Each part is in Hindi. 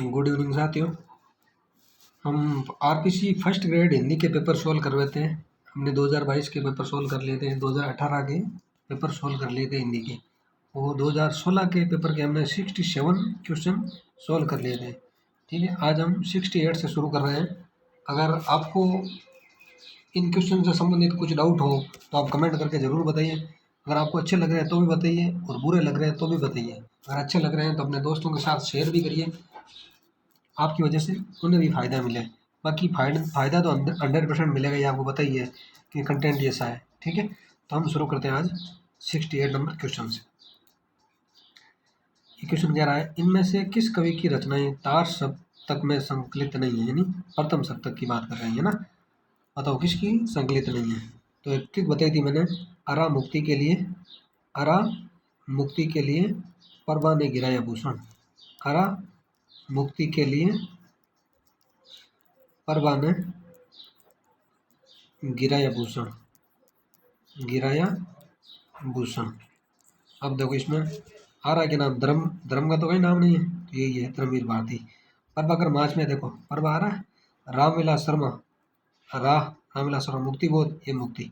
गुड इवनिंग साथियों। हम आरपीसी फर्स्ट ग्रेड हिंदी के पेपर सोल्व कर रहे थे। हमने 2022 के पेपर सोल्व कर लिए थे, 2018 के पेपर सोल्व कर लिए थे हिंदी के, और 2016 के पेपर के हमने 67 क्वेश्चन सोल्व कर लिए थे। ठीक है, आज हम 68 से शुरू कर रहे हैं। अगर आपको इन क्वेश्चन से संबंधित कुछ डाउट हो तो आप कमेंट करके ज़रूर बताइए। अगर आपको अच्छे लग रहे हैं तो भी बताइए, और बुरे लग रहे हैं तो भी बताइए। अगर अच्छे लग रहे हैं तो अपने दोस्तों के साथ शेयर भी करिए, आपकी वजह से उन्हें भी फ़ायदा मिले। बाकी फ़ायदा तो 100% मिलेगा, ये आपको पता ही है कि कंटेंट जैसा है। ठीक है, तो हम शुरू करते हैं आज 68 नंबर क्वेश्चन से। ये क्वेश्चन कह रहा है, इनमें से किस कवि की रचनाएं तार सप्तक में संकलित नहीं है, यानी प्रथम सप्तक की बात कर रहे हैं ना। बताओ किसकी संकलित नहीं है। तो एक ट्रिक बताई थी मैंने, अरा मुक्ति के लिए, अरा मुक्ति के लिए परवा ने गिराया भूषण, अरा मुक्ति के लिए परवा ने गिराया भूषण, गिराया भूषण। अब देखो इसमें आरा के नाम, धर्म धर्म का तो कोई नाम नहीं है, तो यही है धर्मवीर भारती। परवा अगर मार्च में देखो, परवा आ रहा है, रामविलास शर्मा, राह रामविलास शर्मा, मुक्ति बोध, ये मुक्ति,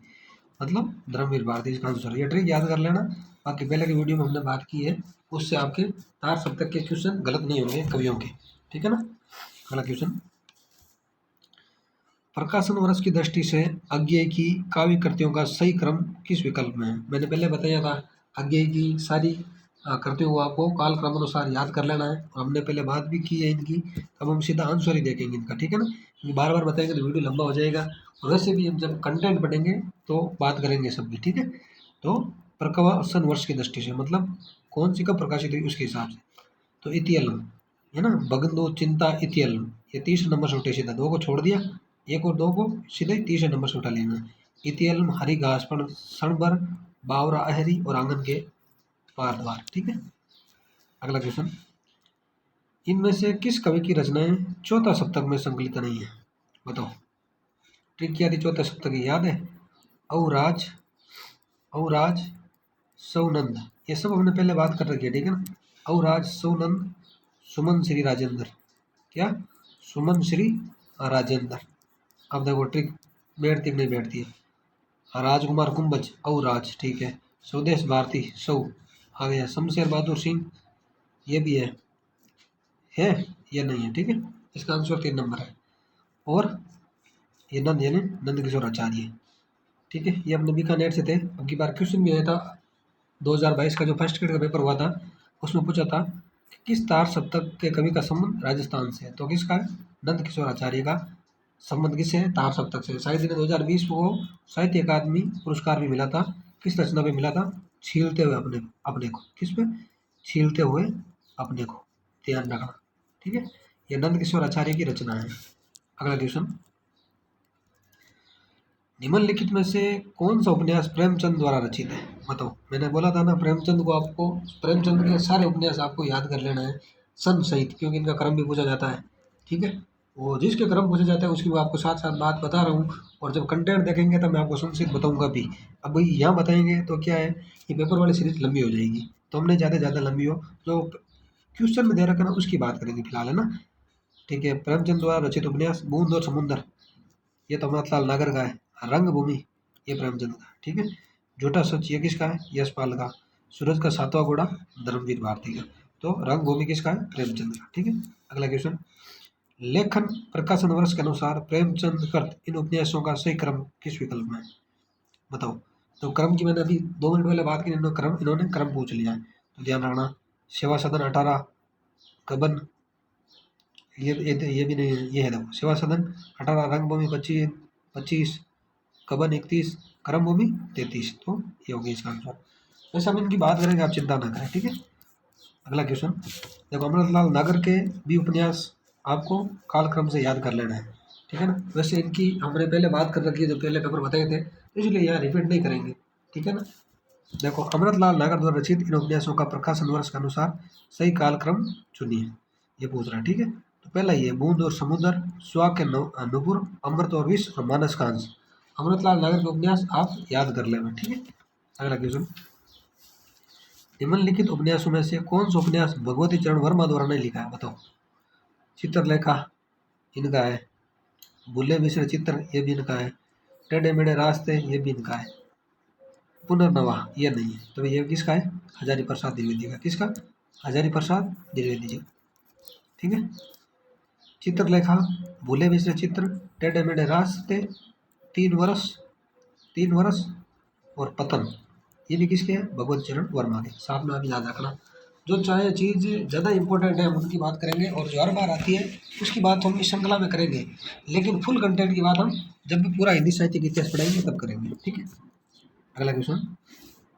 मतलब धर्मवीर भारती इसका आंसर है। ये ट्रिक याद कर लेना। बाकी पहले की वीडियो में हमने बात की है, उससे आपके तार सप्तक के क्वेश्चन गलत नहीं होंगे कवियों के। ठीक है ना। अगला क्वेश्चन, प्रकाशन वर्ष की दृष्टि से अज्ञेय की काव्य कृतियों का सही क्रम किस विकल्प में है। मैंने पहले बताया था, अज्ञेय की सारी कृतियों को आपको काल क्रमानुसार याद कर लेना है, और हमने पहले बात भी की है इनकी। अब हम सीधा आंसर ही देखेंगे इनका। ठीक है ना, क्योंकि बार बार बताएंगे तो वीडियो लंबा हो जाएगा, और वैसे भी हम जब कंटेंट पढ़ेंगे तो बात करेंगे सबकी। ठीक है, तो प्रकाशन वर्ष की दृष्टि से मतलब कौन सी कब प्रकाशित हुई उसके हिसाब से। तो इतियलम है ना, बगंदो चिंता इतियलम, ये 30 नंबर से उठे सीधा, दो को छोड़ दिया, एक और दो को सीधे 30 नंबर से उठा लेना। इतियलम हरी घास पर क्षणभर, बावरा अहरी और आंगन के पार द्वार। ठीक है। अगला क्वेश्चन, इनमें से किस कवि की रचनाएं चौथा सप्तक में संकलित नहीं है। बताओ ट्रिक क्या थी चौथे सप्तक की, याद है। औराज, औराज सौनंद, ये सब हमने पहले बात कर रखी है। ठीक है ना, औराज सौनंद, सुमन श्री राजेंद्र, क्या सुमन श्री राजेंद्र। अब देखो ट्रिक बैठती कि नहीं बैठती है। राजकुमार कुंभज, औराज, ठीक है। स्वदेश भारती, सौ आ गया। शमशेर बहादुर सिंह, ये भी है या नहीं है। ठीक है, इसका आंसर 3 नंबर है। और ये नंद यानी नंद किशोर आचार्य। ठीक है, ये अपने बीकानेर से थे। अब की बार क्वेश्चन भी आया था 2022 का जो फर्स्ट ग्रेड का पेपर हुआ था, उसमें पूछा था कि किस तार सप्तक के कवि का संबंध राजस्थान से है। तो किसका है, नंद किशोर आचार्य का संबंध किससे है, तार सप्तक से। शायद इन्हें 2020 को साहित्य अकादमी पुरस्कार भी मिला था। किस रचना पे मिला था, छीलते हुए अपने अपने को। किस पे, छीलते हुए अपने को, ध्यान रखना। ठीक है, ये नंद किशोर आचार्य की रचना है। अगला क्वेश्चन, निम्नलिखित में से कौन सा उपन्यास प्रेमचंद द्वारा रचित है। बताओ, मैंने बोला था ना प्रेमचंद को आपको, प्रेमचंद के सारे उपन्यास आपको याद कर लेना है सन सहित, क्योंकि इनका क्रम भी पूछा जाता है। ठीक है, वो जिसके क्रम पूछा जाता है उसकी मैं आपको साथ साथ बात बता रहा हूँ, और जब कंटेंट देखेंगे तब मैं आपको संक्षिप्त बताऊंगा भी। अब भाई यहाँ बताएंगे तो क्या है, ये पेपर वाली सीरीज लंबी हो जाएगी, तो हमने ज़्यादा से ज़्यादा लंबी हो, जो क्वेश्चन में दे रखा ना उसकी बात करेंगे फिलहाल, है ना। ठीक है, प्रेमचंद द्वारा रचित उपन्यास बूंद और समुंदर, ये तो अमृतलाल नागर का है। रंगभूमि, ये प्रेमचंद का। ठीक है, झूठा सच, ये किसका है, यशपाल का। सूरज का सातवां घोड़ा, धर्मवीर भारती का। तो रंगभूमि किसका है, प्रेमचंद का। ठीक है। अगला क्वेश्चन, लेखन प्रकाशन वर्ष के अनुसार प्रेमचंद कृत इन उपन्यासों का सही क्रम किस विकल्प में है। बताओ। तो क्रम की मैंने अभी 2 मिनट पहले बात की, इन्होंने क्रम पूछ लिया है, तो ध्यान रखना। सेवा सदन 18, कबन, ये भी नहीं है, ये है देखो, सेवा सदन 18, रंगभूमि 25, कबन 31, कर्मभूमि 33। तो ये हो गया इसका आंसर। वैसे हम इनकी बात करेंगे, आप चिंता ना करें। ठीक है। अगला क्वेश्चन, देखो अमृतलाल नागर के भी उपन्यास आपको कालक्रम से याद कर लेना है। ठीक है ना, वैसे इनकी हमने पहले बात कर रखी है, जो पहले पेपर बताए थे, तो इसलिए यहाँ रिपीट नहीं करेंगे। ठीक है ना। देखो अमृतलाल नागर द्वारा रचित इन उपन्यासों का प्रकाशन वर्ष के अनुसार सही कालक्रम चुनिए, ये पूछ रहा है। ठीक है, तो पहला ये बूंद और समुद्र, स्वा के नुपुर, अमृत और विष और मानस का अंश। अमृतलाल नागर के उपन्यास आप याद कर लेना। ठीक है। अगला क्वेश्चन, निम्नलिखित उपन्यासों में से कौन सा उपन्यास भगवती चरण वर्मा द्वारा नहीं लिखा है। बताओ। चित्रलेखा इनका है, भूले मिश्र चित्र ये भी इनका है, टेढ़े मेढ़े रास्ते ये भी इनका है, पुनर्नवा ये नहीं है। तो ये किसका है? हजारी प्रसाद द्विवेदी का। किसका? हजारी प्रसाद द्विवेदी जी। ठीक है। चित्रलेखा, भूले मिश्र चित्र, टेढ़े मेढ़े रास्ते, 3 वर्ष, 3 वर्ष और पतन ये भी किसके हैं? भगवत चरण वर्मा के। साथ में आप याद रखना, जो चाहे चीज़ ज़्यादा इंपॉर्टेंट है हम उनकी बात करेंगे, और जो हर बार आती है उसकी बात हम इस श्रृंखला में करेंगे, लेकिन फुल कंटेंट की बात हम जब भी पूरा हिंदी साहित्य का इतिहास पढ़ाएंगे तब करेंगे। ठीक है। अगला क्वेश्चन,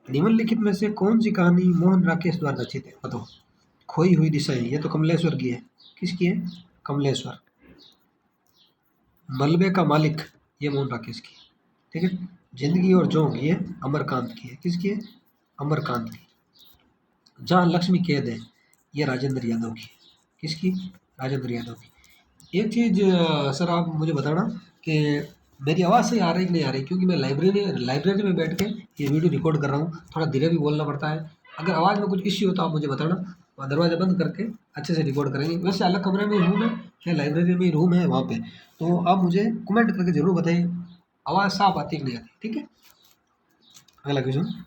निम्नलिखित में से कौन सी कहानी मोहन राकेश द्वारा रचित है? बताओ। खोई हुई दिशाएं ये तो कमलेश्वर की है। किसकी है? कमलेश्वर। मलबे का मालिक ये मोहन राकेश की है। ठीक है। जिंदगी और जोंक ये अमरकांत की है। किसकी है? अमरकांत की। जहाँ लक्ष्मी कैद है ये राजेंद्र यादव की है। किसकी? राजेंद्र यादव की। एक चीज़ सर आप मुझे बताना कि मेरी आवाज़ सही आ रही कि नहीं आ रही, क्योंकि मैं लाइब्रेरी में बैठ के ये वीडियो रिकॉर्ड कर रहा हूँ, थोड़ा धीरे भी बोलना पड़ता है। अगर आवाज़ में कुछ इश्यू हो तो आप मुझे बताना, और दरवाज़ा बंद करके अच्छे से रिकॉर्ड करेंगे। वैसे अलग कमरे में हूँ मैं, या लाइब्रेरी में रूम है वहाँ पे, तो आप मुझे कमेंट करके ज़रूर बताइए आवाज़ साफ आती कि नहीं आती। ठीक है। अगला क्वेश्चन,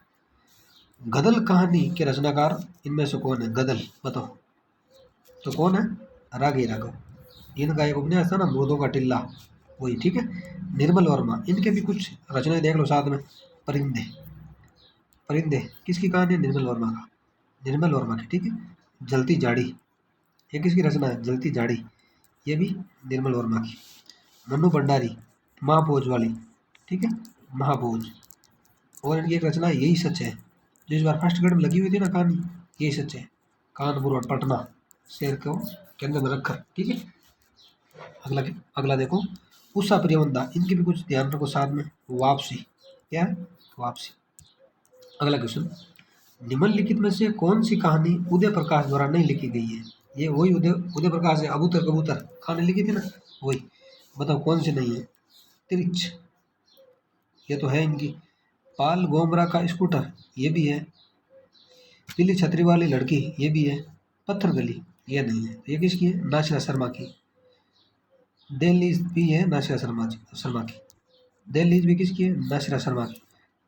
गदल कहानी के रचनाकार इनमें से कौन है? गदल बताओ तो कौन है? रागी राघव। इनका एक उपन्यास था ना, मुर्दों का टिल्ला, वही। ठीक है। निर्मल वर्मा, इनके भी कुछ रचनाएं देख लो साथ में। परिंदे, परिंदे किसकी कहानी है? निर्मल वर्मा का, निर्मल वर्मा की। ठीक है। जलती जाड़ी ये किसकी रचना है? जलती जाड़ी ये भी निर्मल वर्मा की। मन्नू भंडारी, महाभोज वाली। ठीक है। महाभोज। और इनकी एक रचना है, यही सच है, जो इस बार फर्स्ट ग्रेड में लगी हुई थी ना कहानी, यही सच है। कानपुर और पटना शेर को केंद्र में रखकर। ठीक है। अगला अगला देखो, उषा प्रियवंदा, इनकी भी कुछ ध्यान रखो साथ में। वापसी क्या है? वापसी। अगला क्वेश्चन, निम्नलिखित में से कौन सी कहानी उदय प्रकाश द्वारा नहीं लिखी गई है? ये वही उदय उदय प्रकाश है, अबूतर कबूतर कहानी लिखी थी ना, वही। बताओ कौन सी नहीं है? तिरछ ये तो है इनकी। पाल गोमरा का स्कूटर ये भी है। पीली छतरी वाली लड़की ये भी है। पत्थर गली ये नहीं है। ये किसकी है? नासिरा शर्मा की। दहलीज भी है नासिरा शर्मा की। दहलीज भी किसकी है? नासिरा शर्मा की।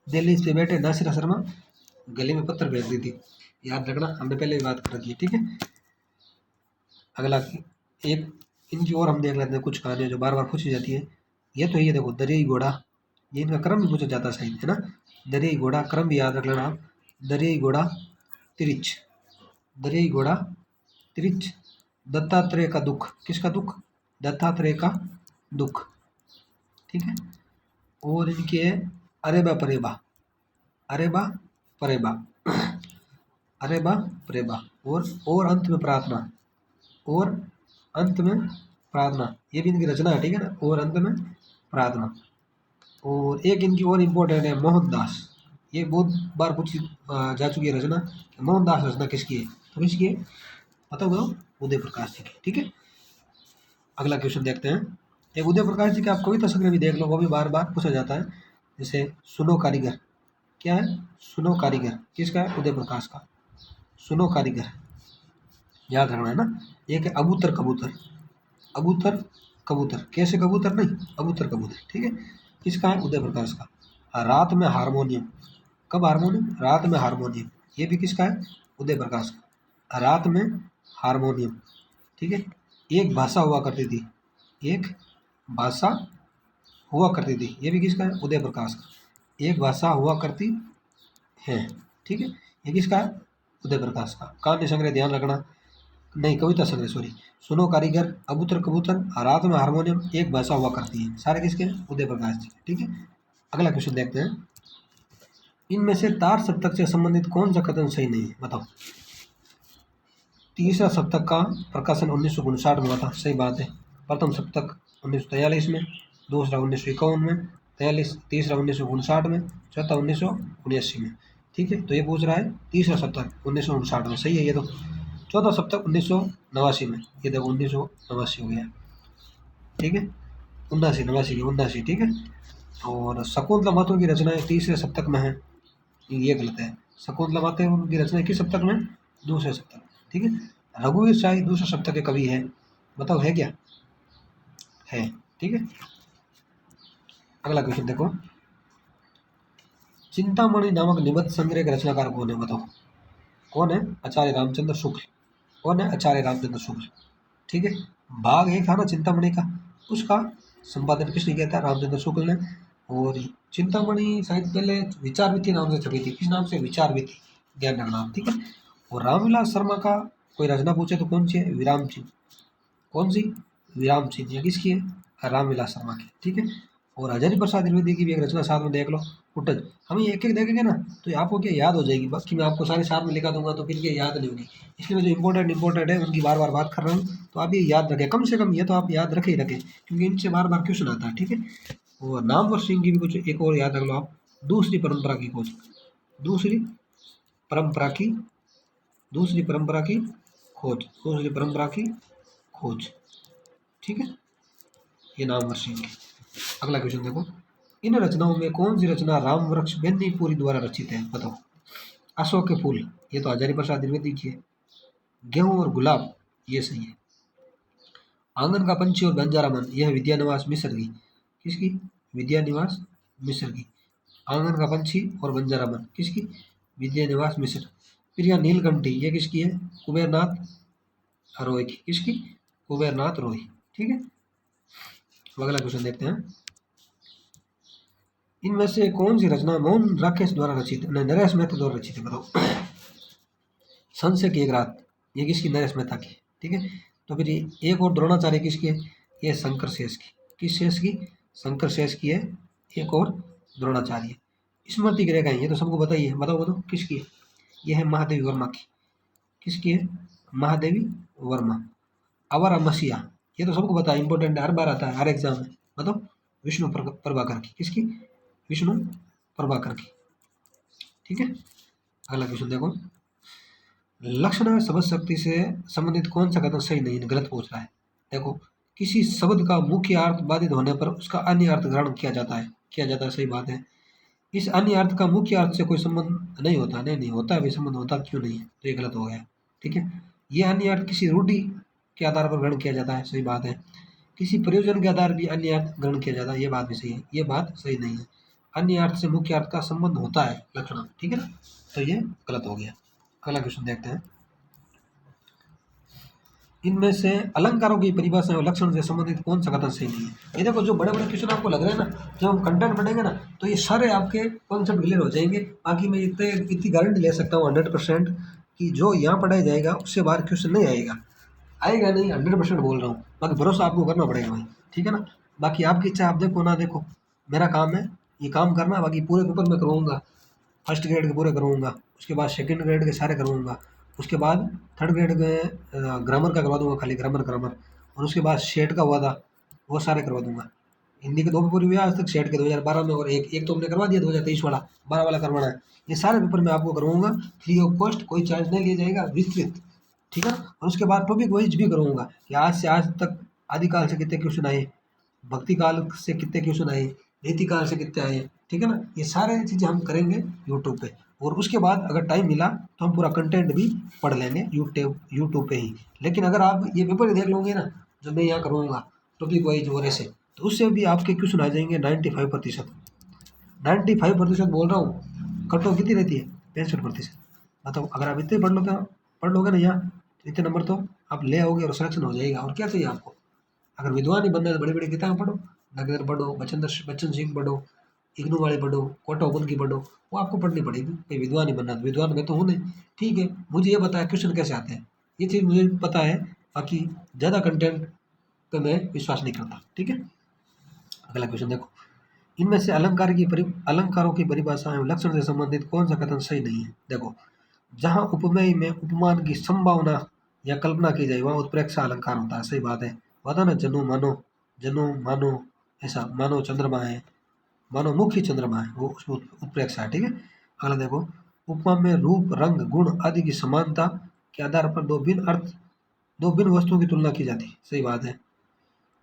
दहलीज पे बैठे नासिरा शर्मा गले में पत्थर फेंक दी थी, याद रखना, हमने पहले भी बात कर रखी है। ठीक है। अगला एक इनकी और हम देख लेते हैं कुछ कहानियाँ जो बार बार पूछी जाती है। ये तो ये देखो, दरियाई घोड़ा, ये इनका क्रम भी पूछा जाता है सही है ना। दरियाई घोड़ा क्रम भी याद रख लेना आप। दरियाई घोड़ा तिरिच, दरियाई घोड़ा तिरिच। दत्तात्रेय का दुख, किसका दुख? दत्तात्रेय का दुख। ठीक है। और इनके है अरेबा परेबा, अरेबा परेबा, अरेबा परेबा। और अंत में प्रार्थना, और अंत में प्रार्थना ये भी इनकी रचना है। ठीक है ना। और अंत में प्रार्थना। और एक इनकी और इम्पोर्टेंट है, मोहनदास, ये बहुत बार पूछी जा चुकी है रचना। मोहनदास रचना किसकी है? तो किसकी है? बताओ बताओ। उदय प्रकाश जी की। ठीक है। अगला क्वेश्चन देखते हैं, एक उदय प्रकाश जी का आप कविता संग्रह भी देख लो, वो भी बार बार पूछा जाता है। जैसे सुनो कारीगर, क्या है? सुनो कारीगर किसका है? उदय प्रकाश का। सुनो कारीगर याद रखना है ना। एक है अबूतर कबूतर, अबूतर कबूतर, कैसे कबूतर नहीं, अबूतर कबूतर। ठीक है। किसका है? उदय प्रकाश का। रात में हारमोनियम, कब हारमोनियम? रात में हारमोनियम ये भी किसका है? उदय प्रकाश का। रात में हारमोनियम। ठीक है। एक भाषा हुआ करती थी, एक भाषा हुआ करती थी ये भी किसका है? उदय प्रकाश का। एक भाषा हुआ करती है। ठीक है। ये किसका है? उदय प्रकाश का। कहानी संग्रह ध्यान रखना, नहीं कविता संग्रह सॉरी। सुनो कारीगर, अबूतर कबूतर, रात में हारमोनियम, एक भाषा हुआ करती है, सारे किसके हैं? उदय प्रकाश जी। ठीक है। अगला क्वेश्चन देखते हैं, इनमें से तार सप्तक से संबंधित कौन सा कथन सही नहीं है? बताओ। तीसरा सप्तक का प्रकाशन 1959 में हुआ था, सही बात है। प्रथम सप्तक 1943 में, दूसरा 1951 में, तीसरा 1959 में, चौथा 1979 में। ठीक है। तो ये पूछ रहा है तीसरा सप्तक 1959 में, सही है ये तो। चौथा सप्तक 1989 में, ये देखो 1989 हो गया। ठीक है। 79 ठीक है। और शकुंतला माथुर की रचनाएं तीसरे सप्तक में है, ये गलत है। शकुंतला माथुर की रचना किस सप्तक में? दूसरे सप्तक। ठीक है। रघुवीर शाही दूसरे सप्तक के कवि है, बताओ है क्या? है। ठीक है, अगला क्वेश्चन देखो, चिंतामणि नामक निबंध संग्रह के रचनाकार कौन है? बताओ कौन है? आचार्य रामचंद्र शुक्ल। कौन है? आचार्य रामचंद्र शुक्ल। ठीक है, भाग एक था ना चिंतामणि का, उसका संपादन किसने किया था? रामचंद्र शुक्ल ने। और चिंतामणि शायद पहले विचार विथि नाम से छपी थी। किस नाम से? विचार विथि, ध्यान रखना आप। ठीक है, और रामविलास शर्मा का कोई रचना पूछे तो कौन सी है? विराम चिन्ह। कौन सी? विराम चिन्ह। ये किसकी है? रामविलास शर्मा की। ठीक है, और हजारी प्रसाद द्विवेदी की भी एक रचना साथ में देख लो, कुटज। हम ये एक एक देखेंगे ना तो ये आपको क्या याद हो जाएगी, बाकी मैं आपको सारे साथ में लिखा दूंगा तो फिर ये याद नहीं होगी। इसलिए मैं जो इंपॉर्टेंट है उनकी बार बार बात कर रहा हूँ, तो आप ये याद रखें, कम से कम ये तो आप याद रखे ही रखें, क्योंकि इनसे बार बार क्वेश्चन आता है। ठीक है, और नामवर सिंह की भी कुछ एक और याद रख लो आप, दूसरी परंपरा की खोज। दूसरी परंपरा की, दूसरी परंपरा की खोज, दूसरी परंपरा की खोज। ठीक है, ये नामवर सिंह की। अगला क्वेश्चन देखो, इन रचनाओं में कौन सी रचना राम वृक्ष बेनीपुरी द्वारा रचित है? बताओ। अशोक के फूल, ये तो हजारी प्रसाद द्विवेदी की है। गेहूं और गुलाब, ये सही है। आंगन का पंछी और बंजारा मन, यह विद्यानिवास मिश्र की। किसकी? विद्यानिवास मिश्र की। आंगन का पंछी और बंजारा मन किसकी? विद्यानिवास मिश्र। फिर यह नीलकंठी, ये किसकी है? कुबेरनाथ रॉय की। किसकी? कुबेरनाथ रॉय। ठीक है, अगला क्वेश्चन देखते हैं, इनमें से कौन सी रचना मोहन राकेश द्वारा रचित, नरेश मेहता द्वारा रचित है? बताओ। संशय की एक रात, ये किसकी? नरेश मेहता की। ठीक है, तो फिर एक और द्रोणाचार्य किसकी है? ये शंकर शेष की। किस शेष की? शंकर शेष की है। एक और द्रोणाचार्य। स्मृति की रेखाएं, ये तो सबको पता ही है, बताओ बताओ किसकी है? ये है महादेवी वर्मा की। किसकी है? महादेवी वर्मा। अवर मसीहा, ये तो सबको पता है, इंपॉर्टेंट है, हर बार आता है हर एग्जाम में। बताओ। विष्णु प्रभाकर की। किसकी? विष्णु प्रभाकर की। ठीक है, अगला क्वेश्चन देखो, लक्षण शब्द शक्ति से संबंधित कौन सा कथन सही नहीं है? गलत पूछ रहा है। देखो, किसी शब्द का मुख्य अर्थ बाधित होने पर उसका अन्य अर्थ ग्रहण किया जाता है। किया जाता है, सही बात है। इस अन्य अर्थ का मुख्य अर्थ से कोई संबंध नहीं होता। नहीं नहीं होता है भी, संबंध होता क्यों नहीं है? तो ये गलत हो गया। ठीक है, ये अन्य अर्थ किसी रूढ़ि के आधार पर ग्रहण किया जाता है। सही बात है। किसी प्रयोजन के आधार भी अन्य अर्थ ग्रहण किया जाता है। ये बात भी सही है, ये बात सही नहीं है। अन्य अर्थ से मुख्य अर्थ का संबंध होता है लक्षण। ठीक है ना, तो ये गलत हो गया। अगला क्वेश्चन देखते हैं, इनमें से अलंकारों की परिभाषा और लक्षण से संबंधित कौन सा कथन सही नहीं है? ये देखो, जो बड़े बड़े क्वेश्चन आपको लग रहे हैं ना, जब हम कंटेंट पढ़ेंगे ना तो ये सारे आपके कॉन्सेप्ट क्लियर हो जाएंगे। बाकी मैं इतनी गारंटी ले सकता हूँ 100% कि जो यहाँ पढ़ाया जाएगा उससे बाहर क्वेश्चन नहीं आएगा। आएगा नहीं, 100% बोल रहा हूँ। बाकी भरोसा आपको करना पड़ेगा भाई। ठीक है ना, बाकी आपकी इच्छा, आप देखो ना देखो, मेरा काम है ये काम करना। बाकी पूरे पेपर में करवाऊंगा, फर्स्ट ग्रेड के पूरे करवाऊंगा, उसके बाद सेकंड ग्रेड के सारे करवाऊंगा, उसके बाद थर्ड ग्रेड के ग्रामर का करवा दूंगा, खाली ग्रामर ग्रामर, और उसके बाद शेट का हुआ था वो सारे करवा दूंगा। हिंदी के 2 पेपर हुए आज तक, शेट के 2012 में, और एक एक तो हमने करवा दिया 2023 वाला, 12 वाला करवाना है। ये सारे पेपर मैं आपको करवाऊंगा फ्री ऑफ कॉस्ट, कोई चार्ज नहीं लिया जाएगा, विस्तृत। ठीक है, और उसके बाद टॉपिक वाइज भी करूँगा कि आज से आज तक आदिकाल से कितने क्वेश्चन आए, भक्ति काल से कितने क्वेश्चन आए, रीति काल से कितने आए। ठीक है ना, ये सारे चीज़ें हम करेंगे यूट्यूब पे। और उसके बाद अगर टाइम मिला तो हम पूरा कंटेंट भी पढ़ लेंगे यूट्यूब पे ही। लेकिन अगर आप ये पेपर ही देख लोगे ना जो मैं यहाँ करूँगा टॉपिक वाइज और ऐसे, तो उससे भी आपके क्वेश्चन आ जाएंगे 95%। 95% बोल रहा हूँ, कट ऑफ कितनी रहती है? 65%। बताओ, अगर आप इतने पढ़ लोगे ना यहाँ, तो इतने नंबर तो आप ले आओगे और सिलेक्शन हो जाएगा। और क्या चाहिए आपको? अगर विद्वान ही बनना है तो बड़ी बड़ी किताबें पढ़ो, नगेंद्र पढ़ो, बच्चन सिंह पढ़ो, इग्नू वाले पढ़ो, कोटा ओपन की पढ़ो, वो आपको पढ़नी पड़ेगी। भाई विद्वान ही बनना है, तो विद्वान मैं तो हूँ नहीं। ठीक है, मुझे ये पता है क्वेश्चन कैसे आते हैं, ये चीज़ मुझे पता है। बाकी ज़्यादा कंटेंट पे मैं विश्वास नहीं करता। ठीक है, अगला क्वेश्चन देखो, इनमें से अलंकारों की परिभाषा एवं लक्षण से संबंधित कौन सा कथन सही नहीं है? देखो, जहाँ उपमेय में उपमान की संभावना या कल्पना की जाए वहाँ उत्प्रेक्षा अलंकार होता है। सही बात है। होता ना, जनु मानो, ऐसा मानो चंद्रमा है, मानो मुख्य चंद्रमा है, वो उसमें उत्प्रेक्षा है। ठीक है, अगला देखो, उपमा में रूप रंग गुण आदि की समानता के आधार पर दो भिन्न वस्तुओं की तुलना की जाती है। सही बात है।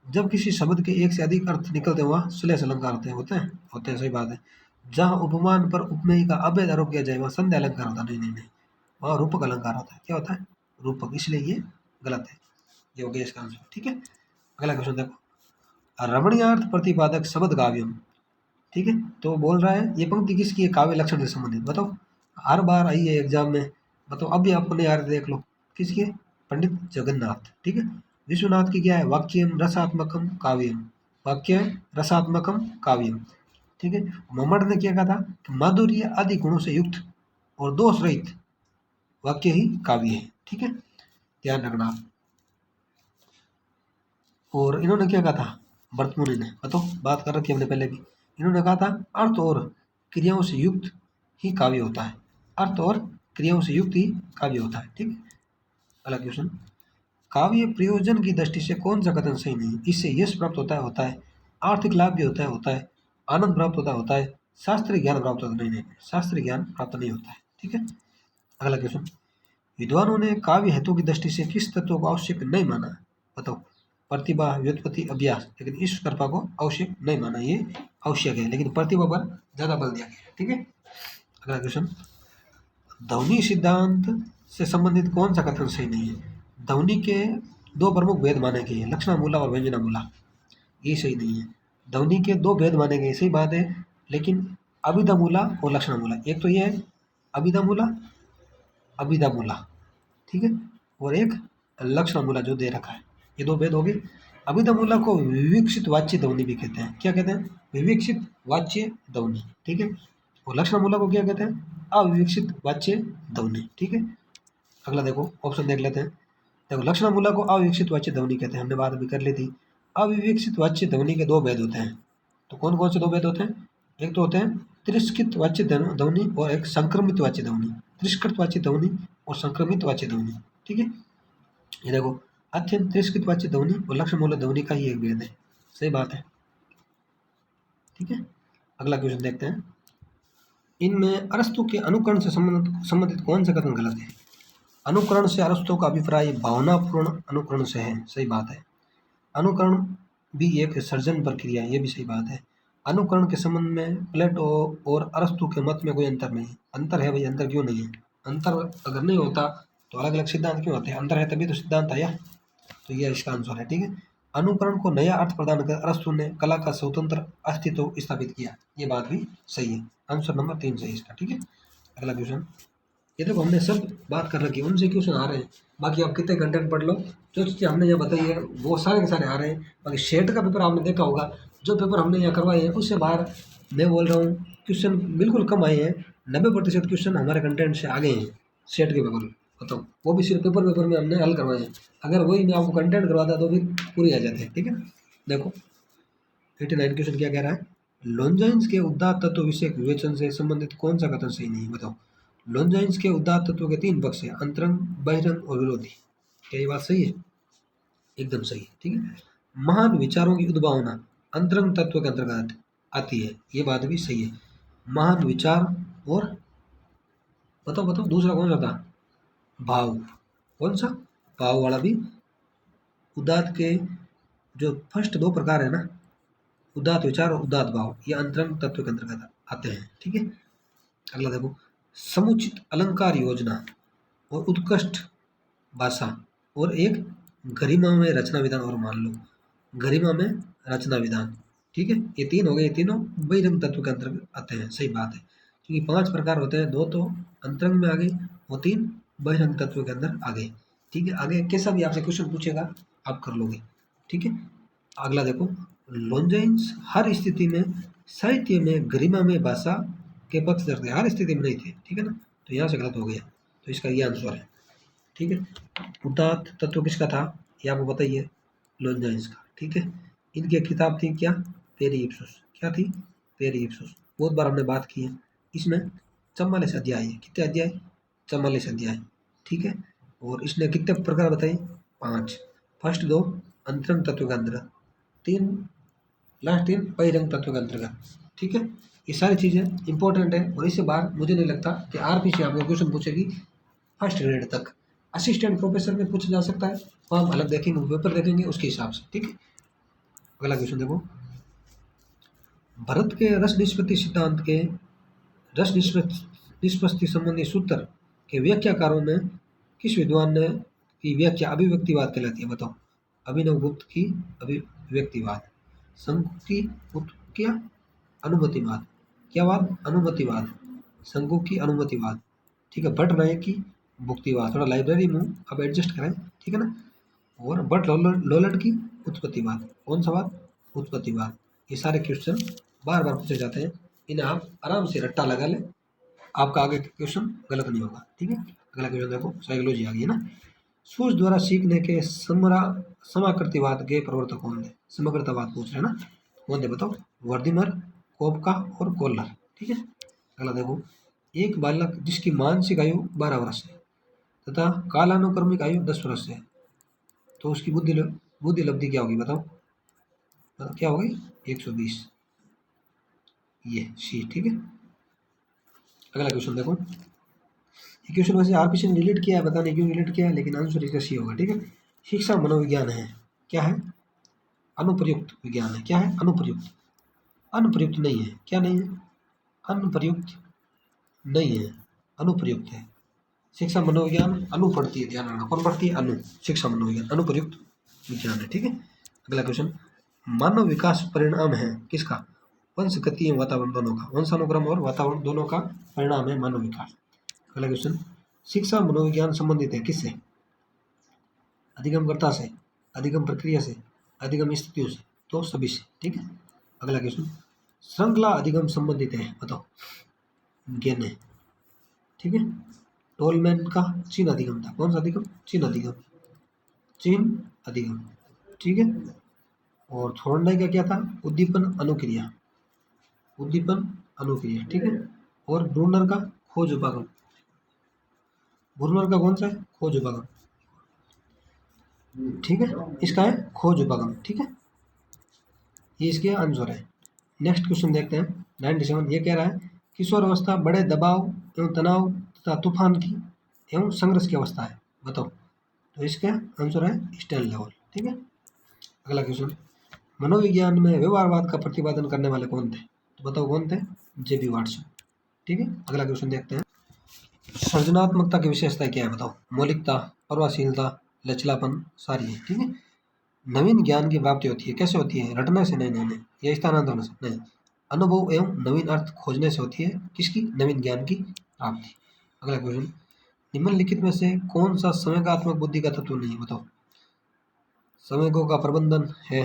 जब किसी शब्द के एक से अधिक अर्थ निकलते हैं वहाँ श्लेष अलंकार होते हैं। सही बात है। जहाँ उपमान पर उपमेय का अभेद आरोप किया जाए वहाँ संध्या अलंकार होता है। नहीं नहीं नहीं, वहाँ रूपक अलंकार होता है। क्या होता है? रूपक, इसलिए ये गलत है। ये हो गया इसका आंसर। ठीक है, अगला क्वेश्चन देखो, रमणीयार्थ प्रतिपादक शब्द काव्यम। ठीक है, तो बोल रहा है ये पंक्ति किसकी है, काव्य लक्षण से संबंधित बताओ। हर बार आई है एग्जाम में, बताओ अभी आपने यार देख लो किसकी है, पंडित जगन्नाथ। ठीक है, विश्वनाथ की क्या है, वाक्यम रसात्मकम काव्यम, वाक्य रसात्मकम काव्यम। ठीक है, मम्मट ने क्या कहा था कि माधुर्य आदि गुणों से युक्त और दोष रहित वाक्य ही काव्य है। ठीक है, ध्यान रखना आप। और इन्होंने क्या कहा था, भरतमुनि ने, बताओ बात कर रखी हमने पहले भी, इन्होंने कहा था अर्थ और क्रियाओं से युक्त ही काव्य होता है, अर्थ और क्रियाओं से युक्त ही काव्य होता है। ठीक है, अगला क्वेश्चन, काव्य प्रयोजन की दृष्टि से कौन सा कथन सही नहीं, इससे यश प्राप्त होता है, आर्थिक लाभ भी होता है, आनंद प्राप्त होता है, शास्त्रीय ज्ञान प्राप्त होता है, नहीं नहीं शास्त्रीय ज्ञान प्राप्त नहीं होता है। ठीक है, अगला क्वेश्चन, विद्वानों ने काव्य हेतु की दृष्टि से किस तत्व को आवश्यक नहीं माना, बताओ। प्रतिभा, व्युत्पत्ति, अभ्यास, लेकिन इस कर्ता को आवश्यक नहीं माना, ये आवश्यक है, लेकिन प्रतिभा पर ज्यादा बल दिया गया है। ठीक है, अगला क्वेश्चन, ध्वनि सिद्धांत से संबंधित कौन सा कथन सही नहीं है, ध्वनि के दो प्रमुख भेद माने गए हैं, लक्षणामूला और व्यंजनामूला, ये सही नहीं है। ध्वनि के दो भेद माने गए, सही बात है, लेकिन अभिधामूला और लक्षणामूला, एक तो ये है अभिधामूला, अभिधामूला, ठीक है, और एक लक्षणामूला जो दे रखा है, ये दो भेद हो गए। अभिधामूला को विवेक्षित वाच्य ध्वनि भी कहते हैं, क्या कहते हैं, विवेक्षित वाच्य ध्वनि। ठीक है, और लक्षणामूला को क्या कहते हैं, अविवेक्षित वाच्य ध्वनि। ठीक है, अगला देखो ऑप्शन देख लेते हैं। देखो लक्षणामूला को अविवेक्षित वाच्य ध्वनि कहते हैं, हमने बात अभी कर ली थी। अविवेक्षित वाच्य ध्वनि के दो भेद होते हैं, तो कौन कौन से दो भेद होते हैं, एक तो होते हैं तिरस्कृत वाच्य ध्वनि और एक संक्रमित वाच्य ध्वनि, तिरस्कृत वाच्य ध्वनि और संक्रमित वाच्य ध्वनि। ठीक है, ये देखो अत्यंत तिरस्कृत वाच्य ध्वनि और लक्षणमूलक ध्वनि का ही एक भेद है, सही बात है। ठीक है, अगला क्वेश्चन देखते हैं, इनमें अरस्तु के अनुकरण से संबंधित कौन सा कथन गलत है। अनुकरण से अरस्तु का अभिप्राय भावनापूर्ण अनुकरण से है, सही बात है। अनुकरण भी एक सर्जन प्रक्रिया है, ये भी सही बात है। अनुकरण के संबंध में प्लेटो और अरस्तु के मत में कोई अंतर नहीं, अंतर है भाई, अंतर क्यों नहीं है, अंतर अगर नहीं होता तो अलग अलग सिद्धांत क्यों होते हैं, अंतर है तभी तो सिद्धांत आया, तो ये इसका आंसर है। ठीक है, अनुकरण को नया अर्थ प्रदान कर अरस्तु ने कला का स्वतंत्र अस्तित्व स्थापित किया, ये बात भी सही है, आंसर नंबर 3 सही इसका। ठीक है, अगला क्वेश्चन, ये देखो हमने सब बात कर रखी है, उनसे क्वेश्चन आ रहे हैं, बाकी आप कितने कंटेंट पढ़ लो, जो चीज़ें हमने यहाँ बताई है वो सारे के सारे आ रहे हैं। बाकी शेट का पेपर आपने देखा होगा, जो पेपर हमने यहाँ करवाए हैं उससे बाहर मैं बोल रहा हूँ क्वेश्चन बिल्कुल कम आए हैं, 90% क्वेश्चन हमारे कंटेंट से आ गए हैं शेट के पेपर, बताओ, वो भी सिर्फ पेपर में हमने हल करवाए हैं, अगर वही मैं आपको कंटेंट करवाता तो फिर पूरी आ जाते हैं। ठीक है, देखो 89 क्वेश्चन क्या कह रहा है, लॉन्जाइन्स के उदात्त तत्व विषयक विवेचन से संबंधित कौन सा कथन सही नहीं, बताओ। लॉन्जाइन्स के उदात्त तत्व के 3 पक्ष हैं, अंतरंग, बहिरंग और विरोधी, क्या ये बात सही है, एकदम सही है। ठीक है, महान विचारों की उद्भावना अंतरंग तत्व के अंतर्गत आती है, ये बात भी सही है। महान विचार और बताओ बताओ दूसरा कौन सा था, भाव, कौन सा, भाव वाला भी, उदात्त के जो फर्स्ट 2 प्रकार है ना, उदात्त विचार और उदात्त भाव, ये अंतरंग तत्व के अंतर्गत आते हैं। ठीक है, अगला देखो, समुचित अलंकार योजना और उत्कृष्ट भाषा और एक गरिमा में रचना विधान, और मान लो गरिमा में रचना विधान। ठीक है, ये 3 हो गए, ये तीनों बहिरंग तत्व के अंतर्गत आते हैं, सही बात है, क्योंकि 5 प्रकार होते हैं, 2 तो अंतरंग में आ गए और 3 बहिरंग तत्व के अंदर आ गए। ठीक है, आगे कैसा भी आपसे क्वेश्चन पूछेगा आप कर लोगे। ठीक है, अगला देखो, लॉन्जाइन्स हर स्थिति में साहित्य में गरिमा में भाषा के पक्ष रखते हैं, हर स्थिति में नहीं थे। ठीक है ना, तो यहाँ से गलत हो गया, तो इसका ये आंसर है। ठीक है, उदात्त तत्व किसका था, ये आपको बताइए, लॉन्जाइन्स का। ठीक है, इनकी किताब थी क्या, पेरी इप्सुस, क्या थी, पेरी इप्सुस, बहुत बार हमने बात की है। इसमें 44 अध्याय है, कितने अध्याय, 44 अध्याय। ठीक है, और इसने कितने प्रकार बताए, 5, फर्स्ट 2 अंतरंग तत्व के अंतर्गत, 3 लास्ट 3 बहिरंग तत्व के अंतर्गत। ठीक है, ये सारी चीज़ें इंपॉर्टेंट है, और इससे बाहर मुझे नहीं लगता कि आरपी से आपको क्वेश्चन पूछेगी फर्स्ट ग्रेड तक, असिस्टेंट प्रोफेसर में पूछा जा सकता है, तो हम अलग देखेंगे, पेपर देखेंगे उसके हिसाब से। ठीक है, अगला क्वेश्चन देखो, भरत के रस निष्पत्ति सिद्धांत के रस निष्पत्ति संबंधी सूत्र के व्याख्याकारों में किस विद्वान ने की व्याख्या अभिव्यक्तिवाद कहलाती है, बताओ। अभिनव गुप्त की अभिव्यक्तिवाद, शंकु की क्या अनुमतिवाद, क्या वाद, अनुमतिवाद, शंकु की अनुमतिवाद, ठीक है। भट्ट नायक की भुक्तिवाद, थोड़ा लाइब्रेरी में अब एडजस्ट करें, ठीक है ना। और बट लोलट की उत्पत्तिवाद, कौन सा वाद, उत्पत्तिवाद। ये सारे क्वेश्चन बार बार पूछे जाते हैं, इन्हें आप आराम से रट्टा लगा लें, आपका आगे क्वेश्चन गलत नहीं होगा, ठीक है। अगला क्वेश्चन देखो, साइकोलॉजी आ गई है ना। सूझ द्वारा सीखने के समाकृतिवाद के प्रवर्तक कौन थे, समग्रतावाद पूछ रहे हैं ना, कौन थे बताओ, वर्दिमर, कोपका और कोल्लर, ठीक है। अगला देखो, एक बालक जिसकी मानसिक आयु 12 वर्ष है तथा कालानुक्रमिक आयु 10 वर्ष है, तो उसकी बुद्धि लब्धि क्या होगी बताओ, क्या होगी, 120, ये सी, ठीक है। अगला क्वेश्चन देखो, ये क्वेश्चन वैसे आरपीसी ने डिलीट किया है, पता नहीं क्यों डिलीट किया है, लेकिन आंसर इसका सी होगा, ठीक है। शिक्षा मनोविज्ञान है, क्या है, अनुप्रयुक्त विज्ञान है, क्या है, अनुप्रयुक्त, अनुप्रयुक्त नहीं है, क्या नहीं है, अनुप्रयुक्त नहीं है, अनुप्रयुक्त है। शिक्षा मनोविज्ञान अनु पढ़ती है, ध्यान रखना, कौन पढ़ती है, अनु, शिक्षा मनोविज्ञान अनुप्रयुक्त विज्ञान है, ठीक है। अगला क्वेश्चन, मानव विकास परिणाम है किसका, वंशगति एवं वातावरण दोनों का, वंशानुक्रम और वातावरण दोनों का परिणाम है मानव विकास। अगला क्वेश्चन, शिक्षा मनोविज्ञान संबंधित है किससे, अधिगमकर्ता से, अधिगम प्रक्रिया से, अधिगम स्थितियों से, तो सभी से, ठीक है। अगला क्वेश्चन, श्रृंखला अधिगम संबंधित है बताओ, ज्ञान है, ठीक है। टोलमैन का चीन अधिगम था, कौन सा अधिगम, चीन अधिगम, चीन अधिगम, ठीक है। और थोर्नडाइक का क्या था, उद्दीपन अनुक्रिया, उद्दीपन अनुक्रिया, ठीक है। और ब्रूनर का खोज उपागम, ब्रूनर का कौन सा है, खोज उपागम, ठीक है, इसका है खोज उपागम, ठीक है। ये इसके आंसर है। नेक्स्ट क्वेश्चन देखते हैं 97, ये कह रहा है किशोर अवस्था बड़े दबाव एवं तनाव तथा तूफान की एवं संघर्ष की अवस्था है बताओ, तो इसका आंसर है स्टेन लेवल, ठीक है। अगला क्वेश्चन, मनोविज्ञान में व्यवहारवाद का प्रतिपादन करने वाले कौन थे, तो बताओ कौन थे, जेबी वाटसन, ठीक है। अगला क्वेश्चन देखते हैं, सृजनात्मकता की विशेषता क्या है बताओ, मौलिकता, प्रभावशीलता, लचीलापन, सारी है, ठीक है। नवीन ज्ञान की प्राप्ति होती है, कैसे होती है, रटने से नहीं, नहीं, या स्थानांतरण से नहीं, अनुभव एवं नवीन अर्थ खोजने से होती है, किसकी, नवीन ज्ञान की प्राप्ति। अगला क्वेश्चन, निम्नलिखित में से कौन सा संवेगात्मक बुद्धि का तत्व नहीं है बताओ, संवेगों का प्रबंधन है,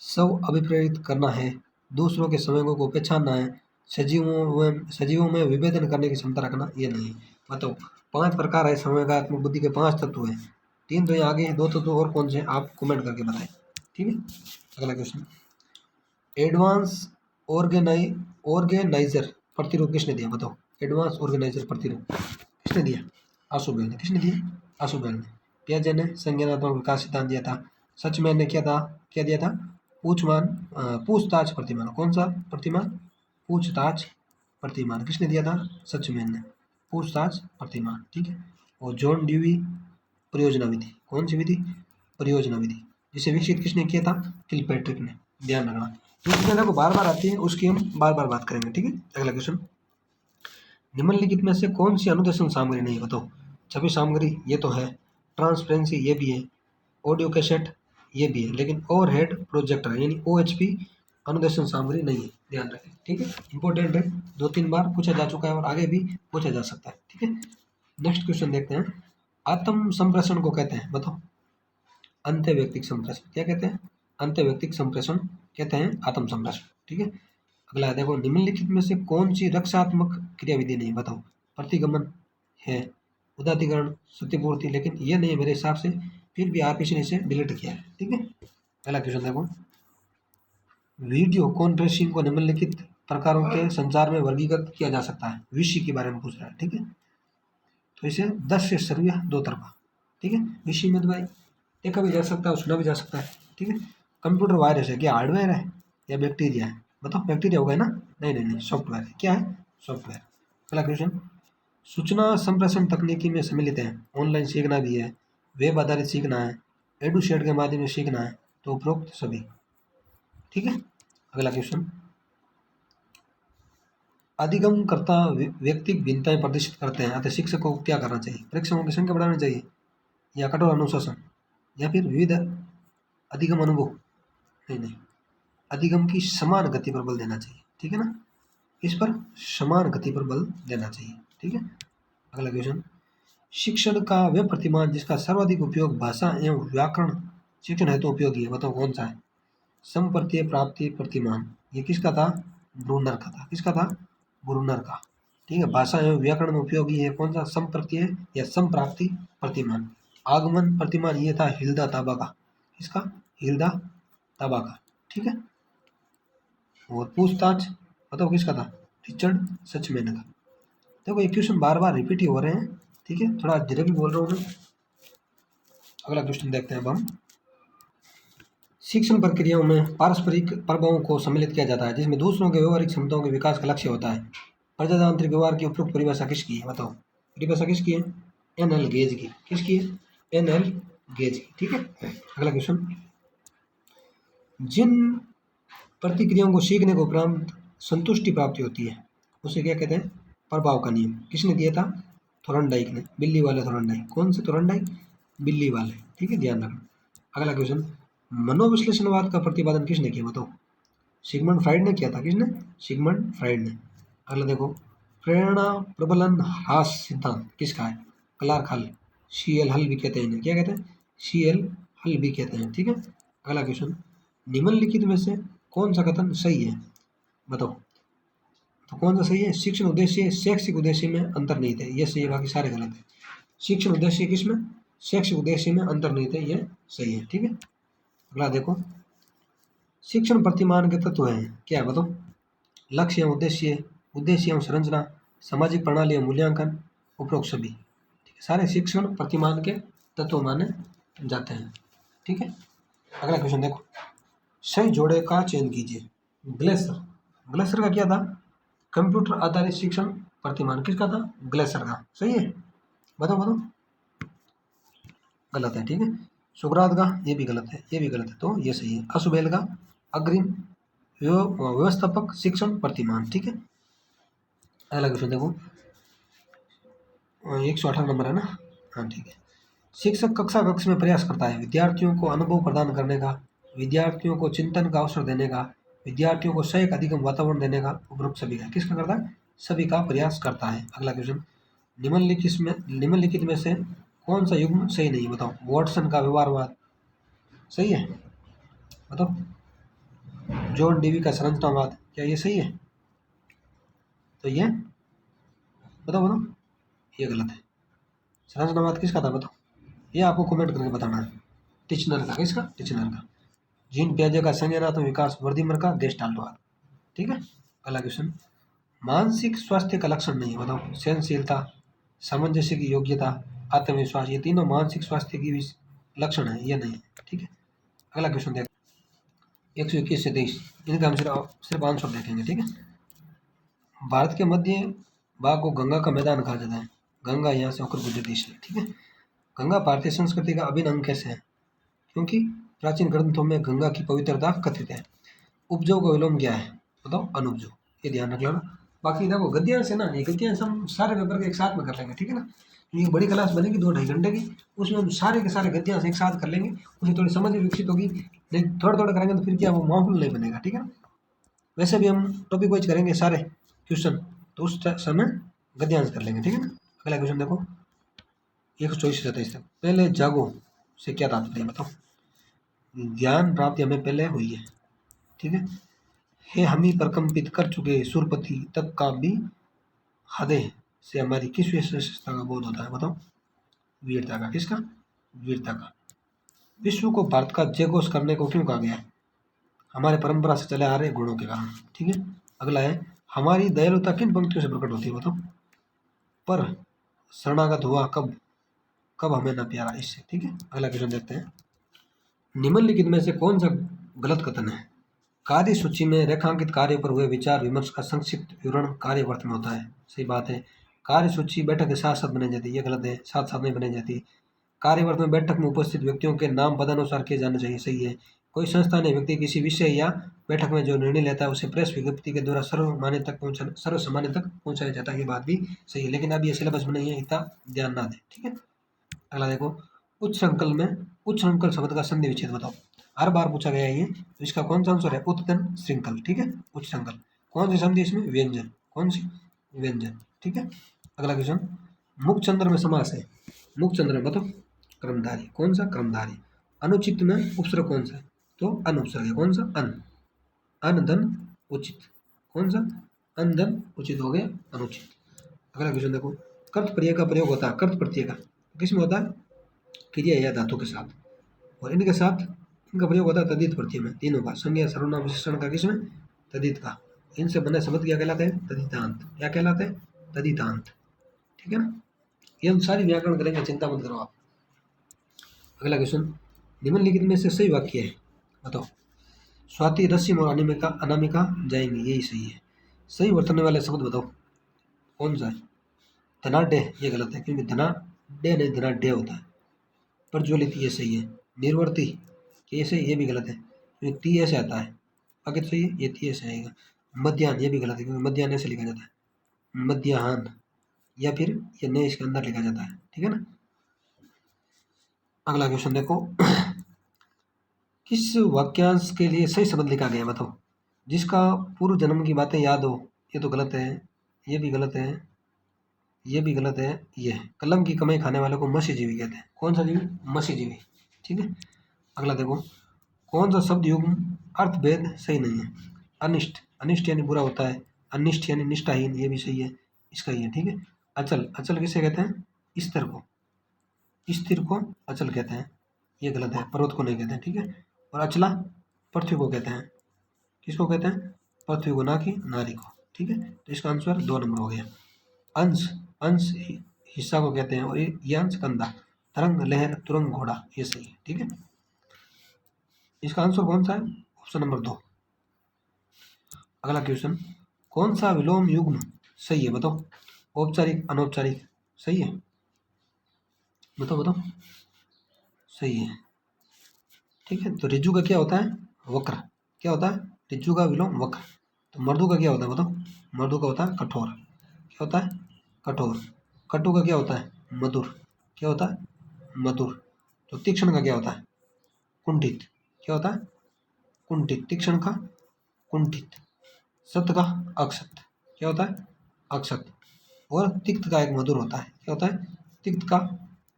स्व अभिप्रेरित करना है, दूसरों के संवेगों को पहचानना है, सजीवों में विभेदन करने की क्षमता रखना, ये नहीं बताओ। 5 प्रकार है संवेगात्मक बुद्धि के, 5 तत्व हैं, 3 तो यहाँ आगे हैं, 2 तत्व और कौन से आप कमेंट करके बताएं, ठीक है। अगला क्वेश्चन, एडवांस ऑर्गेनाइजर प्रतिरूप किसने दिया बताओ, एडवांस ऑर्गेनाइजर प्रतिरूप किसने दिया, आशुबेल ने, किसने दिया, आशुबेल ने। पियाजे ने संज्ञानात्मक विकास सिद्धांत दिया था। सचमैन ने क्या था, क्या दिया था, पूछताछ प्रतिमान, कौन सा प्रतिमान, पूछताछ प्रतिमान, किसने दिया था, सचमैन ने, पूछताछ प्रतिमान, ठीक है। और जॉन ड्यूई परियोजना विधि, कौन सी विधि, परियोजना विधि, जिसे विकसित किसने किया था, किलपैट्रिक ने, ध्यान रखना। जो को बार बार आती है उसकी हम बार बार बात करेंगे, ठीक है। अगला क्वेश्चन, निम्नलिखित में से कौन सी अनुदेशन सामग्री नहीं है बताओ, छवि सामग्री ये तो है, ट्रांसपेरेंसी ये भी है, ऑडियो कैसेट ये भी है, लेकिन ओवरहेड प्रोजेक्टर यानी OHP अनुदेशन सामग्री नहीं है, ध्यान रखें, ठीक है। इंपॉर्टेंट है, 2-3 बार पूछा जा चुका है और आगे भी पूछा जा सकता है, ठीक है। नेक्स्ट क्वेश्चन देखते हैं, आत्म संप्रेषण को कहते हैं बताओ, अंत्यव्यक्तिक संप्रेषण क्या कहते हैं, अंत्यव्यक्तिक संप्रेषण कहते हैं आत्म संप्रेषण, ठीक है। अगला देखो, निम्नलिखित में से कौन सी रक्षात्मक क्रियाविधि नहीं बताओ, प्रतिगमन है, उदातीकरण, क्षतिपूर्ति, लेकिन ये नहीं है मेरे हिसाब से, फिर भी आरपीसी ने इसे डिलीट किया है, ठीक है। अगला क्वेश्चन देखो, वीडियो कॉन्फ्रेंसिंग को निम्नलिखित प्रकारों के संचार में वर्गीकृत किया जा सकता है, विषय के बारे में पूछ रहा है, ठीक है। तो इसे 10 से श्रव्य 2 तरफा, ठीक है। विषय में तो भाई देखा भी जा सकता है और सुना भी जा सकता है, ठीक है। कंप्यूटर वायरस है, क्या हार्डवेयर है या बैक्टीरिया है बताओ, बैक्टीरिया होगा ना, नहीं नहीं नहीं, सॉफ्टवेयर है, क्या है, सॉफ्टवेयर। अगला क्वेश्चन, सूचना संप्रेषण तकनीकी में सम्मिलित है, ऑनलाइन सीखना भी है, वेब आधारित सीखना है, एडुशेट के माध्यम से सीखना है, तो उपरोक्त सभी, ठीक है। अगला क्वेश्चन, अधिगमकर्ता व्यक्तिगत भिन्नताएं प्रदर्शित करते हैं, अतः शिक्षक को क्या करना चाहिए, परीक्षकों की संख्या बढ़ानी चाहिए, या कठोर अनुशासन, या फिर विविध अधिगम अनुभव, नहीं नहीं, अधिगम की समान गति पर बल देना चाहिए, ठीक है ना, इस पर समान गति पर बल देना चाहिए, ठीक है। अगला क्वेश्चन, शिक्षण का वह प्रतिमान जिसका सर्वाधिक उपयोग भाषा एवं व्याकरण शिक्षण हेतु उपयोगी है, बताओ कौन सा है। समप्रत्यय प्राप्ति प्रतिमान, ये किसका था, ब्रूनर का था, किसका था, ब्रूनर का, ठीक है। भाषा एवं व्याकरण में उपयोगी है कौन सा, समप्रत्यय या समप्राप्ति प्रतिमान। आगमन प्रतिमान ये था हिल्दा ताबा का, किसका, हिल्दा ताबा का, ठीक है। और पूछताछ बताओ किसका था, रिचर्ड सचमैन का। देखो ये क्वेश्चन बार बार रिपीट ही हो रहे हैं, ठीक है, थोड़ा धीरे भी बोल रहा हूँ मैं। अगला क्वेश्चन देखते हैं अब हम। शिक्षण प्रक्रियाओं में पारस्परिक प्रभावों को सम्मिलित किया जाता है जिसमें दूसरों के व्यवहारिक क्षमताओं के विकास का लक्ष्य होता है। प्रजातांत्रिक व्यवहार की उपयुक्त परिभाषा किसकी है, बताओ, परिभाषा किसकी है, एन एल गेज की, किसकी है, एन एल गेज की, ठीक है। अगला क्वेश्चन, जिन प्रतिक्रियाओं को सीखने को उपरांत संतुष्टि प्राप्ति होती है उसे क्या कहते हैं, प्रभाव का नियम। किसने दिया था, थोरनडाइक ने, बिल्ली वाले थोरनडाइक, कौन से थोरनडाइक, बिल्ली वाले, ठीक है, ध्यान रखना। अगला क्वेश्चन, मनोविश्लेषणवाद का प्रतिपादन किसने किया, बताओ, सिगमंड फ्राइड ने किया था, किसने, सिगमंड फ्राइड ने। अगला देखो, प्रेरणा प्रबलन ह्रास सिद्धांत किसका है, क्लार्क हल, सी एल हल भी कहते हैं इन्हें, क्या कहते हैं, सी एल हल भी कहते हैं, ठीक है। अगला क्वेश्चन, निम्नलिखित में से कौन सा कथन सही है, बताओ, तो कौन सा सही है, शिक्षण उद्देश्य शैक्षिक उद्देश्य में अंतर्निहित है, ये सही है, बाकी सारे गलत है। शिक्षण उद्देश्य किसमें, शैक्षिक उद्देश्य में अंतर्निहित है, ये सही है, ठीक है। अगला देखो, शिक्षण प्रतिमान के तत्व हैं क्या है, बताओ, लक्ष्य एवं उद्देश्य, उद्देश्य एवं संरचना, सामाजिक प्रणाली एवं मूल्यांकन, उपरोक्त सभी, ठीक है, सारे शिक्षण प्रतिमान के तत्व माने जाते हैं, ठीक है। अगला क्वेश्चन देखो, सही जोड़े का चयन कीजिए। ग्लेसर, ग्लेसर का क्या था, कंप्यूटर आधारित शिक्षण प्रतिमान, किसका था, ग्लेसर का, सही है, बताओ बताओ, गलत है, ठीक है। सुकरात का, ये भी गलत है, ये भी गलत है, तो ये सही है। असुबेल का अग्रिम व्यवस्थापक शिक्षण प्रतिमान, ठीक है। अगला क्वेश्चन देखो, 118 नंबर है ना, हाँ ठीक है। शिक्षक कक्षा कक्ष में प्रयास करता है विद्यार्थियों को अनुभव प्रदान करने का, विद्यार्थियों को चिंतन का अवसर देने का, विद्यार्थियों को सही अधिगम वातावरण देने का, उपरोक्त सभी का, किसका करता है, सभी का प्रयास करता है। अगला क्वेश्चन, निम्नलिखित में से कौन सा युग्म सही नहीं है, बताओ, वॉटसन का व्यवहारवाद सही है, बताओ, जॉन डीवी का संरचनावाद, क्या ये सही है, तो ये बताओ बताओ, ये गलत है। संरचनावाद किसका था, बताओ, ये आपको कमेंट करके बताना है। टिचनर का, किसका, टिचनर का। जीन पियाजे का संज्ञानात्मक विकास, वर्दीमर का गेस्टाल्टवाद, ठीक है। अगला क्वेश्चन, मानसिक स्वास्थ्य का लक्षण नहीं है, बताओ, सहनशीलता, सामंजस्य की योग्यता, आत्मविश्वास, ये तीनों मानसिक स्वास्थ्य की लक्षण है, ये नहीं है, ठीक है। अगला क्वेश्चन देख, 121 से 23, इनका हम सिर्फ आंसर देखेंगे, ठीक है। भारत के मध्य भाग को गंगा का मैदान कहा जाता है, गंगा यहाँ से होकर गुजरती है, ठीक है। गंगा भारतीय संस्कृति का अभिन्न अंग कैसे है, क्योंकि प्राचीन ग्रंथों में गंगा की पवित्रता कथित है। उपजो का विलोम क्या है, बताओ, अनुपजो, ये ध्यान रख लेना। बाकी देखो गद्यांश है ना, ये गद्यांश हम सारे पेपर के एक साथ में कर लेंगे, ठीक है ना। ये बड़ी क्लास बनेगी 2-2.5 घंटे की, उसमें हम सारे के सारे गद्यांश एक साथ कर लेंगे, उससे थोड़ी समझ भी विकसित होगी। लेकिन थोड़ा थोड़ा करेंगे तो फिर क्या वो माहौल नहीं बनेगा, ठीक है ना। वैसे भी हम टॉपिक वाइज करेंगे सारे क्वेश्चन, तो उस समय गद्यांश कर लेंगे, ठीक है ना। अगला क्वेश्चन देखो, 124 से 27 तक, पहले जागो से क्या तात्पर्य है, बताओ, ज्ञान प्राप्ति हमें पहले हुई है, ठीक है। हे हम ही प्रकंपित कर चुके सुरपति तक का भी हृदय से हमारी किस विशेषता का बोध होता है, बताओ, वीरता का, किसका, वीरता का। विश्व को भारत का जयघोष करने को क्यों कहा गया है, हमारे परंपरा से चले आ रहे गुणों के कारण, ठीक है। अगला है, हमारी दयालुता किन पंक्तियों से प्रकट होती है, बताओ, पर शरणागत हुआ कब, कब हमें ना प्यारा, इससे, ठीक है। अगला क्वेश्चन देखते हैं, निम्नलिखित में से कौन सा गलत कथन है। कार्य सूची में रेखांकित कार्य पर हुए विचार विमर्श का संक्षिप्त विवरण कार्यवर्त में होता है, सही बात है। कार्य सूची बैठक के साथ साथ बनाई जाती है, ये गलत है, साथ साथ नहीं बनाई जाती। कार्यवर्त में बैठक में उपस्थित व्यक्तियों के नाम पदानुसार किए जाने चाहिए, सही है। कोई संस्थान या व्यक्ति किसी विषय या बैठक में जो निर्णय लेता है उसे प्रेस विज्ञप्ति के द्वारा सर्वसामान्य तक पहुंचाया जाता है, ये बात भी सही है। लेकिन अब ये सिलेबस में नहीं है, इतना ध्यान ना दें, ठीक है। अगला देखो, उच्च संकल में उच्च संकल शब्द का संधि विच्छेद बताओ, हर बार पूछा गया है ये, तो इसका कौन सा आंसर है? उत्तन श्रृंखल, ठीक है, उच्च श्रृंखल। कौन सी संधि इसमें? व्यंजन। कौन सी? व्यंजन, ठीक है। अगला क्वेश्चन, मुक्त चंद्र में समास है, मुक्त चंद्र में बताओ, क्रमधारी। कौन सा? क्रमधारी। अनुचित में उपसर्ग कौन सा है? तो अनुपसर्ग है। कौन सा? अन, अन धन उचित। कौन सा? अन धन उचित हो गया अनुचित। अगला क्वेश्चन देखो, कर्त प्रत्यय का प्रयोग होता है, कर्त प्रत्यय का किस में होता है? क्रिया या धातु के साथ, और इनके साथ इनका प्रयोग होता है तद्धित प्रत्यय में, तीनों का, संज्ञा सर्वनाम विशेषण का, किसमें? तद्धित का। इनसे बने शब्द क्या कहलाते हैं? तद्धितांत। क्या कहलाते हैं? तद्धितांत, ठीक है ना। ये हम सारी व्याकरण करेंगे, चिंता मत करो आप। अगला क्वेश्चन, निम्नलिखित में से सही वाक्य है, बताओ। स्वाति रश्मि और अनामिका अनामिका जाएंगे, यही सही है। सही वर्तने वाले शब्द बताओ, कौन सा है? धनाढ्य, ये गलत है, क्योंकि धनाढ्य नहीं धनाढ्य होता है। प्रज्वलित, ये सही है। निर्वर्ती, ये सही, ये भी गलत है, क्योंकि ती ऐसे आता है। आगे तो सही है, ये ती ऐसे आएगा। मध्याह्न, ये भी गलत है, क्योंकि मध्याह्न ऐसे लिखा जाता है, मध्याह्न, या फिर ये ने इसके अंदर लिखा जाता है, ठीक है ना। अगला क्वेश्चन देखो, किस वाक्यांश के लिए सही शब्द लिखा गया है, बताओ। जिसका पूर्व जन्म की बातें याद हो, ये तो गलत है, ये भी गलत है, ये भी गलत है। ये है, कलम की कमाई खाने वाले को मत्स्यजीवी कहते हैं। कौन सा जीवी? मत्स्यजीवी, ठीक है। अगला देखो, कौन सा शब्द युग्म अर्थभेद सही नहीं है? अनिष्ट, अनिष्ट यानी बुरा होता है, अनिष्ट यानी निष्ठाहीन, ये भी सही है, इसका ही है, ठीक है। अचल, अचल किसे कहते हैं? स्थिर को, स्थिर को अचल कहते हैं, ये गलत है, पर्वत को नहीं कहते हैं, ठीक है। और अचला पृथ्वी को कहते हैं, किसको कहते हैं? पृथ्वी को, ना कि नारी को, ठीक है। तो इसका आंसर 2 नंबर हो गया। अंश, अंश हिस्सा को कहते हैं, और ये अंश कंधा। तरंग, लहर, तुरंग, घोड़ा, ये सही है, ठीक है। इसका आंसर कौन सा है? Option number 2। अगला क्वेश्चन, कौन सा विलोम युग्म सही है, बताओ। औपचारिक, अनौपचारिक, सही है, बताओ बताओ। सही है, ठीक है। तो रिज्जू का क्या होता है? वक्र। क्या होता है? रिज्जू का विलोम वक्र। तो मर्दू का क्या होता है, बताओ। मर्दू का होता है कठोर। क्या होता है? कठोर। कटु का क्या होता है? मधुर। क्या होता है? मधुर। तो तीक्ष्ण का क्या होता है? कुंठित। क्या होता है? कुंठित। तीक्ष्ण का कुंठित। सत्य का अक्षत। क्या होता है? अक्षत। और तिक्त का एक मधुर होता है, क्या होता है? तिक्त का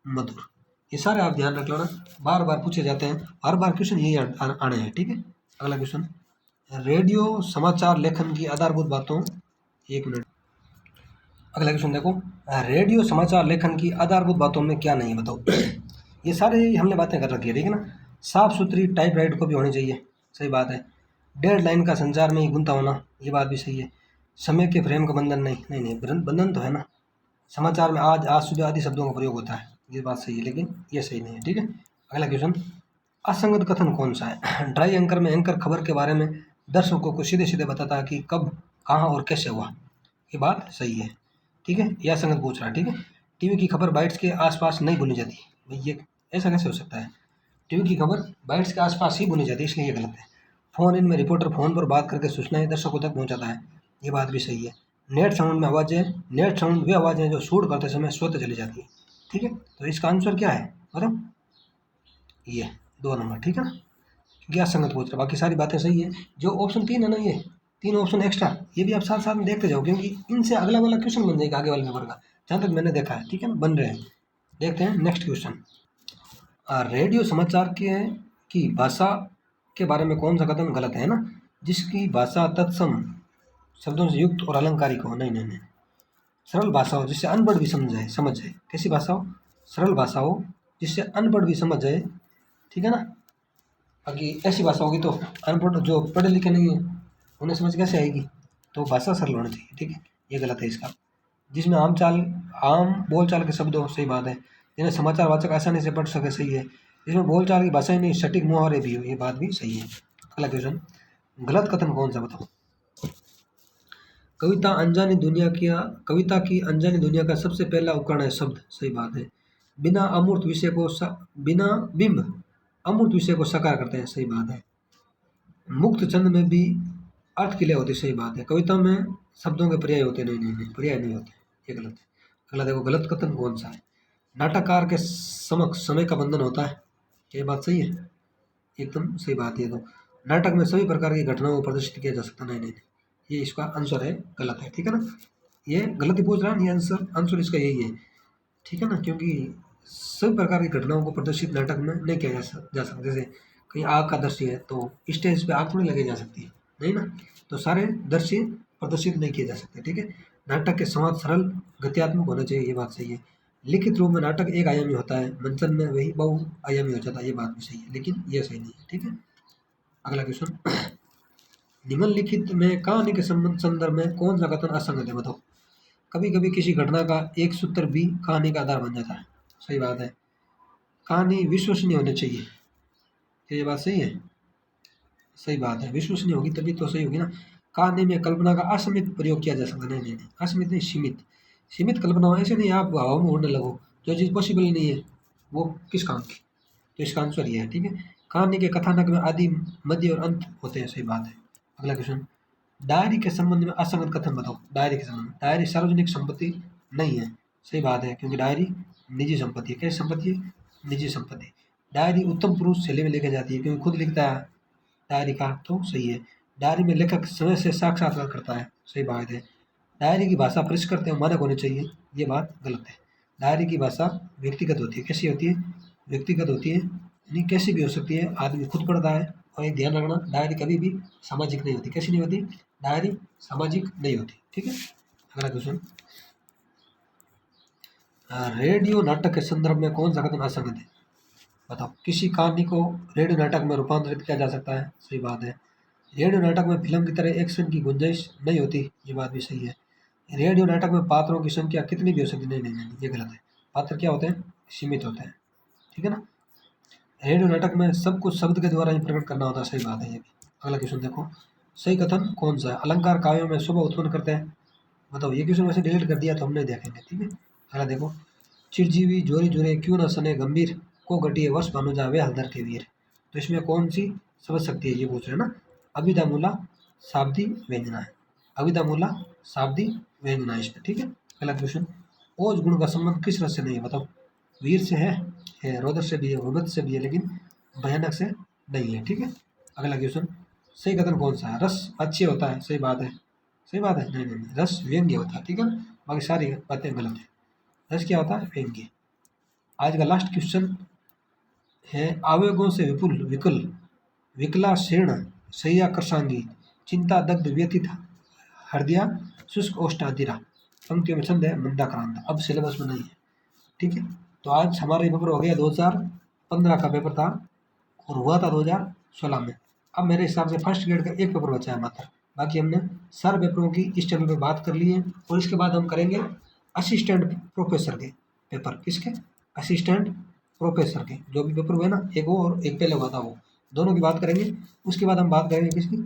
मधुर। ये सारे आप ध्यान रख लो ना, बार बार पूछे जाते हैं, हर बार क्वेश्चन यही आने हैं, ठीक है। अगला क्वेश्चन, रेडियो समाचार लेखन की आधारभूत बातों, 1 मिनट। अगला क्वेश्चन देखो, रेडियो समाचार लेखन की आधारभूत बातों में क्या नहीं है, बताओ। ये सारे हमने बातें कर रखी है, ठीक है ना। साफ सुथरी टाइपराइटर को भी होनी चाहिए, सही बात है। डेड लाइन का संचार में ही गुंता होना, ये बात भी सही है। समय के फ्रेम का बंधन नहीं, नहीं नहीं, बंधन तो है ना। समाचार में आज, आज सुबह आदि शब्दों का प्रयोग होता है, ये बात सही है, लेकिन ये सही नहीं है, ठीक है। अगला क्वेश्चन, असंगत कथन कौन सा है? ड्राई एंकर में एंकर खबर के बारे में दर्शकों को सीधे सीधे बताता है कि कब, कहाँ और कैसे हुआ, ये बात सही है, ठीक है। यह संगत पूछ रहा है, ठीक है। टीवी की खबर बाइट्स के आसपास नहीं बुनी जाती, भाई ये ऐसा कैसे हो सकता है? टीवी की खबर बाइट्स के आसपास ही बुनी जाती है, इसलिए ये गलत है। फोन इन में रिपोर्टर फोन पर बात करके सूचनाएं दर्शकों तक पहुंचाता है, ये बात भी सही है। नेट साउंड में आवाज़ें, नेट साउंड वे आवाज़ें जो शूट करते समय स्वतः चली जाती है, ठीक है। तो इसका आंसर क्या है, बताओ। ये 2 नंबर, ठीक है ना। क्या संगत पूछ रहा, बाकी सारी बातें सही है। जो ऑप्शन 3 है ना, ये 3 ऑप्शन एक्स्ट्रा, ये भी आप साथ साथ में देखते जाओ, क्योंकि इनसे अगला वाला क्वेश्चन बन जाएगा आगे वाले पेपर का, जहाँ तक मैंने देखा है, ठीक है ना, बन रहे हैं। देखते हैं नेक्स्ट क्वेश्चन। रेडियो समाचार के की भाषा के बारे में कौन सा कथन गलत है ना? जिसकी भाषा तत्सम शब्दों से युक्त और अलंकारिक हो, नहीं नहीं नहीं। सरल भाषा हो जिससे अनपढ़ भी समझ जाए। कैसी भाषा हो? सरल भाषा हो जिससे अनपढ़ भी समझ जाए, ठीक है ना। बाकी ऐसी भाषा होगी तो अनपढ़ जो पढ़े लिखे नहीं है उन्हें समझ कैसे आएगी? तो भाषा सरल होनी चाहिए, ठीक है, ये गलत है इसका। जिसमें आम बोलचाल के शब्द हो, सही बात है। जिन्हें समाचार वाचक आसानी से पढ़ सके, सही है। जिसमें बोलचाल की भाषा ही नहीं, सटीक मुहावरे भी हो, ये बात भी सही है। अगला क्वेश्चन, गलत कथन कौन सा, बताओ। कविता की अनजानी दुनिया का सबसे पहला उपकरण है शब्द, सही बात है। बिना अमूर्त विषय को बिना बिंब अमूर्त विषय को साकार करते हैं, सही बात है। मुक्त छंद में भी अर्थ की लय होती है, सही बात है। कविता में शब्दों के पर्याय होते हैं, नहीं नहीं नहीं, पर्याय नहीं होते, ये गलत है। अगला देखो, गलत कथन कौन सा है? नाटककार के समक्ष समय का बंधन होता है, ये बात सही है, एकदम सही बात है। तो नाटक में सभी प्रकार की घटनाओं को प्रदर्शित किया जा सकता है। नहीं नहीं नहीं, ये इसका आंसर है, गलत है, ठीक है ना। ये गलत ही पूछ रहा है, ये आंसर आंसर इसका यही है, ठीक है ना। क्योंकि सभी प्रकार की घटनाओं को प्रदर्शित नाटक में नहीं किया जा सकता। जैसे कहीं आग का दृश्य है तो स्टेज पे आग थोड़ी लगाई जा सकती है, नहीं ना। तो सारे दृश्य प्रदर्शित नहीं किए जा सकते, ठीक है। नाटक के संवाद सरल गत्यात्मक होना चाहिए, ये बात सही है। लिखित रूप में नाटक एक आयामी होता है, मंचन में वही बहुआयामी हो जाता है, ये बात भी सही है, लेकिन ये सही नहीं है, ठीक है। अगला क्वेश्चन, निम्नलिखित में कहानी के संदर्भ में कौन सा कथन असंगत है, बताओ। कभी कभी किसी घटना का एक सूत्र भी कहानी का आधार बन जाता है, सही बात है। कहानी विश्वसनीय होनी चाहिए, ये बात सही है, सही बात है। विश्वसनीय होगी तभी तो सही होगी ना। कहानी में कल्पना का असीमित प्रयोग किया जा सकता है, नहीं नहीं नहीं, असीमित नहीं, सीमित। सीमित कल्पना हो, ऐसे नहीं आप हवा में उड़ने लगो, जो चीज़ पॉसिबल नहीं है वो किस काम की। तो इसका आंसर ये है, ठीक है। कहानी के कथानक में आदि मध्य और अंत होते हैं, सही बात है। अगला क्वेश्चन, डायरी के संबंध में असंगत कथन बताओ। डायरी के संबंध में, डायरी सार्वजनिक संपत्ति नहीं है, सही बात है, क्योंकि डायरी निजी संपत्ति है। कैसी संपत्ति है? निजी संपत्ति। डायरी उत्तम पुरुष शैली में लेके जाती है, क्योंकि खुद लिखता है डायरी का, तो सही है। डायरी में लेखक समय से साक्षात्कार करता है, सही बात है। डायरी की भाषा परिष्कृत एवं मानक होनी चाहिए, ये बात गलत है। डायरी की भाषा व्यक्तिगत होती है, कैसी होती है? व्यक्तिगत होती है, यानी कैसी भी हो सकती है, आदमी खुद पढ़ता है। और एक ध्यान रखना, डायरी कभी भी सामाजिक नहीं होती। कैसी नहीं होती? डायरी सामाजिक नहीं होती, ठीक है। अगला क्वेश्चन, रेडियो नाटक के संदर्भ में कौन सा कथन असंगत है, बताओ। किसी कहानी को रेडियो नाटक में रूपांतरित किया जा सकता है, सही बात है। रेडियो नाटक में फिल्म की तरह एक्शन की गुंजाइश नहीं होती, ये बात भी सही है। रेडियो नाटक में पात्रों की संख्या कितनी भी हो सकती है, नहीं नहीं नहीं, ये गलत है। पात्र क्या होते हैं? सीमित होते हैं, ठीक है ना। रेडियो नाटक में सब कुछ शब्द के द्वारा ही प्रकट करना होता है, सही बात है ये भी। अगला क्वेश्चन देखो, सही कथन कौन सा है? अलंकार काव्यों में शोभा उत्पन्न करते हैं, बताओ। ये क्वेश्चन वैसे डिलीट कर दिया तो हम नहीं देखेंगे, ठीक है। अगला देखो, चिरजीवी जोरी जोरे क्यों न सने गंभीर, को घटिए वश भानु जावे हलधर के वीर। तो इसमें कौन सी समझ सकती है, ये पूछ रहे हैं ना। अभिधा मूला शाब्दी व्यंजना है, अभिधा मूला शाब्दी व्यंजना है इसमें, ठीक है। अगला क्वेश्चन, ओज गुण का संबंध किस रस से नहीं है, बताओ। वीर से है, रोदर से भी है, विभत से भी है, लेकिन भयानक से नहीं है, ठीक है। अगला क्वेश्चन, सही कथन कौन सा है? रस अच्छे होता है, सही बात है, सही बात है। नहीं नहीं नहीं, रस व्यंग्य होता है, ठीक है ना। बाकी सारी बातें गलत है। रस क्या होता है? व्यंग्य। आज का लास्ट क्वेश्चन है, आवेगों से विपुल विकल विकला शीर्ण सैया कृषांगी चिंता दग्ध व्यथित हृदया शुष्क ओष्ठाधिरा। पंक्तियों में छंद है मंदाक्रांत। अब सिलेबस में नहीं है, ठीक है। तो आज हमारा ये पेपर हो गया, 2015 का पेपर था और हुआ था 2016 में। अब मेरे हिसाब से फर्स्ट ग्रेड का एक पेपर बचा है मात्र, बाकी हमने सारे पेपरों की इस चैनल पे बात कर ली है। और इसके बाद हम करेंगे असिस्टेंट प्रोफेसर के पेपर। किसके? असिस्टेंट प्रोफेसर के जो भी पेपर हुए ना, एक वो और एक पहले हुआ था, वो दोनों की बात करेंगे। उसके बाद हम बात करेंगे किसकी?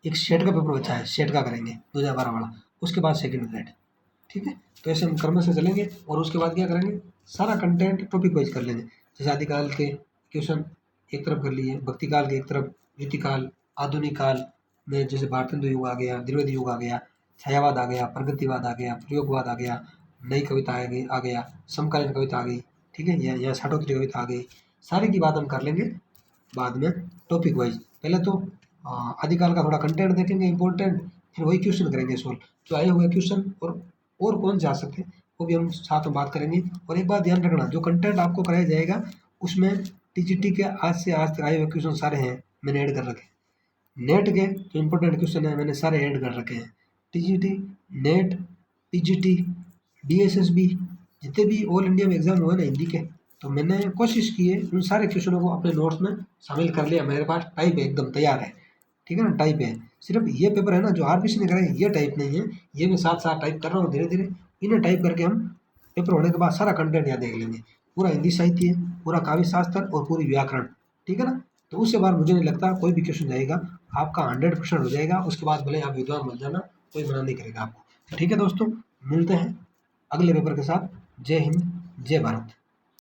एक सेट का पेपर बचा है, सेट का करेंगे 2012 वाला। उसके बाद सेकंड ग्रेड, ठीक है। तो ऐसे हम क्रम से चलेंगे और उसके बाद क्या करेंगे, सारा कंटेंट टॉपिक वाइज कर लेंगे। जैसे आदिकाल के क्वेश्चन एक तरफ कर लिए, भक्ति काल के एक तरफ, रीतिकाल, आधुनिक काल में जैसे भारतेंदु युग आ गया, द्विवेदी युग आ गया, छायावाद आ गया, प्रगतिवाद आ गया, प्रयोगवाद आ गया, नई कविता आ गया, समकालीन कविता आ गई, ठीक है। या षाटोत्तरी कविता आ गई। सारी की बात हम कर लेंगे बाद में टॉपिक वाइज। पहले तो आदिकाल का थोड़ा कंटेंट देखेंगे इंपॉर्टेंट, फिर वही क्वेश्चन करेंगे सोल्व, जो आए हुए क्वेश्चन और कौन से आ सकते हैं वो भी हम साथ में बात करेंगे। और एक बात ध्यान रखना, जो कंटेंट आपको कराया जाएगा उसमें टीजीटी के आज से आज तक आए हुए क्वेश्चन सारे हैं, मैंने ऐड कर रखे। नेट के जो इंपॉर्टेंट क्वेश्चन है मैंने सारे ऐड कर रखे हैं। टीजीटी, नेट, पीजीटी, डीएसएसबी, जितने भी ऑल इंडिया में एग्जाम हुए ना हिंदी के, तो मैंने कोशिश की है उन सारे क्वेश्चनों को अपने नोट्स में शामिल कर लिया। मेरे पास टाइप है, एकदम तैयार है, ठीक है ना, टाइप है। सिर्फ ये पेपर है ना जो आरबीसी ने कराए, ये टाइप नहीं है, ये मैं साथ साथ टाइप कर रहा हूँ धीरे धीरे। इन्हें टाइप करके हम पेपर होने के बाद सारा कंटेंट यहाँ देख लेंगे, पूरा हिंदी साहित्य, पूरा काव्य शास्त्र और पूरी व्याकरण, ठीक है ना। तो उसके बाद मुझे नहीं लगता कोई भी क्वेश्चन जाएगा, आपका 100% हो जाएगा। उसके बाद भले आप विद्वान बन जाना, कोई मना नहीं करेगा आपको, ठीक है दोस्तों। मिलते हैं अगले पेपर के साथ। जय हिंद, जय भारत।